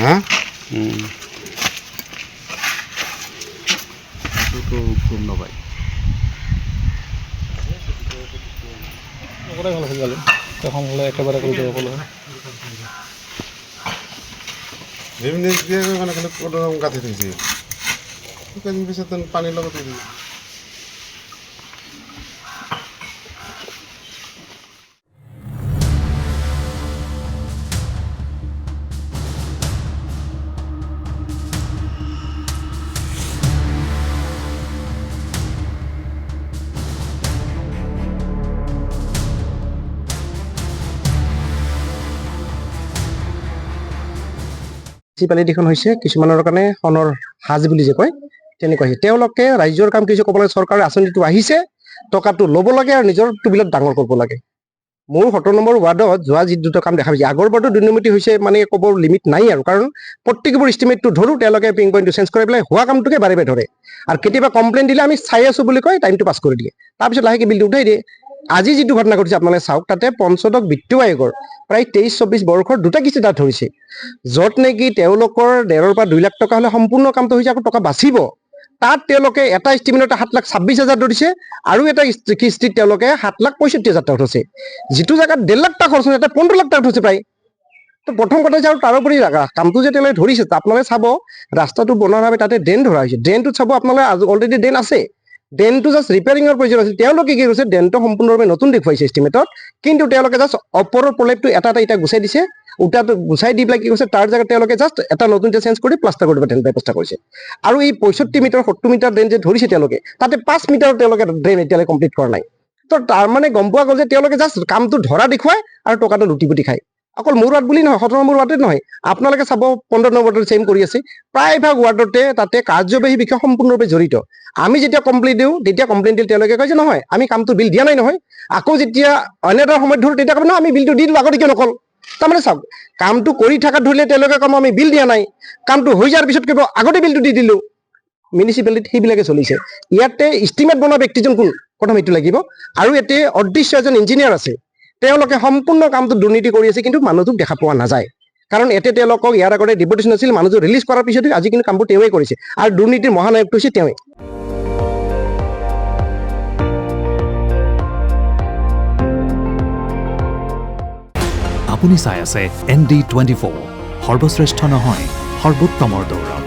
হ্যাঁ তো কম নপাই কৰাই ভাল আছিল এখন হ'লে একেবাৰে কৰি দিব ক'লে রেমিনেন্স দিয়ে মানে খালি কোনো রকম গাঁথি থাকছে কদিন পিছনে তো পানির লগত দিয়ে দিবি। মিউনিচিপালিটিখন হৈছে কিছুমানৰ কাৰণে সোণৰ সাজ বুলি যে কয় তেনেকুৱা তেওঁলোকে ৰাজ্যৰ কাম কিছু ক'ব লাগে চৰকাৰৰ আঁচনিটো আহিছে টকাটো ল'ব লাগে আৰু নিজৰ টুবিলত ডাঙৰ কৰিব লাগে মোৰ 17 নম্বৰ ৱাৰ্ডত যোৱা যি দুটা কাম দেখা পাইছে আগৰ বাৰতো দুৰ্নীতি হৈছে মানে ক'ব লিমিট নাই আৰু কাৰণ প্ৰত্যেকবোৰ ইষ্টিমেটটো ধৰোঁ তেওঁলোকে পিং পইণ্টটো চেঞ্জ কৰি পেলাই হোৱা কামটোকে বাৰে বাৰে ধৰে আৰু কেতিয়াবা কমপ্লেইন দিলে আমি চাই আছোঁ বুলি কয় টাইমটো পাছ কৰি দিয়ে তাৰপিছত লাহেকৈ বিলটো উঠাই দিয়ে আজি যিটো ঘটনা ঘটিছে আপোনালোকে চাওক তাতে পঞ্চদশ বিত্ত আয়োগৰ প্ৰায় 23-24 বৰ্ষৰ দুটা কিস্তি তাত ধৰিছে য'ত নেকি তেওঁলোকৰ 1.5 পৰা 2 লাখ টকা হ'লে সম্পূৰ্ণ কামটো হৈছে আকৌ টকা বাচিব তাত তেওঁলোকে এটা ইষ্টিমেটত 7,26,000 ধৰিছে আৰু এটা কিস্তিত তেওঁলোকে 7,65,000 টকা থৈছে যিটো জেগাত 1.5 লাখ টকা খৰচ হৈছে তাতে 15 লাখ টকা থৈছে প্ৰায় তো প্ৰথম কথা হৈছে আৰু তাৰোপৰি কামটো যে তেওঁলোকে ধৰিছে আপোনালোকে চাব ৰাস্তাটো বনোৱাৰ বাবে তাতে ড্ৰেইন ধৰা হৈছে ড্ৰেইনটোত চাব আপোনালোকে অলৰেডি ড্ৰেইন আছে ড্ৰেইনটো জাষ্ট ৰিপেয়াৰিঙৰ প্ৰয়োজন আছিল তেওঁলোকে কি কৰিছে ড্ৰেইনটো সম্পূৰ্ণৰূপে নতুন দেখুৱাইছে এষ্টিমেটত কিন্তু তেওঁলোকে জাষ্ট ওপৰৰ প্ৰলেপটো এটা ইটা গুচাই দিছে উঠাটো গুচাই দি পেলাই কি কৰিছে তাৰ জেগাত তেওঁলোকে জাষ্ট এটা নতুন চেঞ্জ কৰি প্লাষ্টাৰ কৰিব ব্যৱস্থা কৰিছে আৰু এই 65 মিটাৰ 70 মিটাৰ ড্ৰেইন যে ধৰিছে তেওঁলোকে তাতে 5 মিটাৰ তেওঁলোকে ড্ৰেইন এতিয়ালৈ কমপ্লিট কৰা নাই তো তাৰ মানে গম পোৱা গ'ল যে তেওঁলোকে জাষ্ট কামটো ধৰা দেখুৱাই আৰু টকাটো লুটি পুটি খায় অকল মোৰ ৱাৰ্ড বুলি নহয় 17 নম্বৰ ৱাৰ্ডত নহয় আপোনালোকে চাব 15 নম্বৰ ৱাৰ্ডত চেম কৰি আছে প্ৰায়ভাগ ৱাৰ্ডতে তাতে কাৰ্যবাহী বিষয় সম্পূৰ্ণৰূপে জড়িত আমি যেতিয়া কমপ্লেইন দিওঁ তেতিয়া কমপ্লেইন দিলে তেওঁলোকে কয় যে নহয় আমি কামটো বিল দিয়া নাই নহয় আকৌ যেতিয়া অন্য এটা সময়ত ধৰোঁ তেতিয়া কয় নহয় আমি বিলটো দি দিলোঁ আগতে কিয় নকল তাৰমানে চাওক কামটো কৰি থকাত ধৰিলে তেওঁলোকে কম আমি বিল দিয়া নাই কামটো হৈ যোৱাৰ পিছত ক'ব আগতে বিলটো দি দিলোঁ মিউনিচিপালিটিত সেইবিলাকে চলিছে ইয়াতে ইষ্টিমেট বনোৱা ব্যক্তিজন কোন প্ৰথম এইটো লাগিব আৰু ইয়াতে অদৃশ্য এজন ইঞ্জিনিয়াৰ আছে তেওঁলোকে সম্পূৰ্ণ কামটো দুৰ্নীতি কৰি আছে কিন্তু মানুহটোক দেখা পোৱা নাযায় কাৰণ এতে তেওঁলোকক ইয়াৰ আগতে ডিপুটেশ্যন আছিল মানুহটো ৰিলিজ কৰাৰ পিছতো আজি কিন্তু কামবোৰ তেওঁৱে কৰিছে আৰু দুৰ্নীতিৰ মহানায়কটো হৈছে তেওঁৱে আপুনি চাই আছে ND24 সৰ্বশ্ৰেষ্ঠ নহয় সৰ্বোত্তমৰ দৌৰ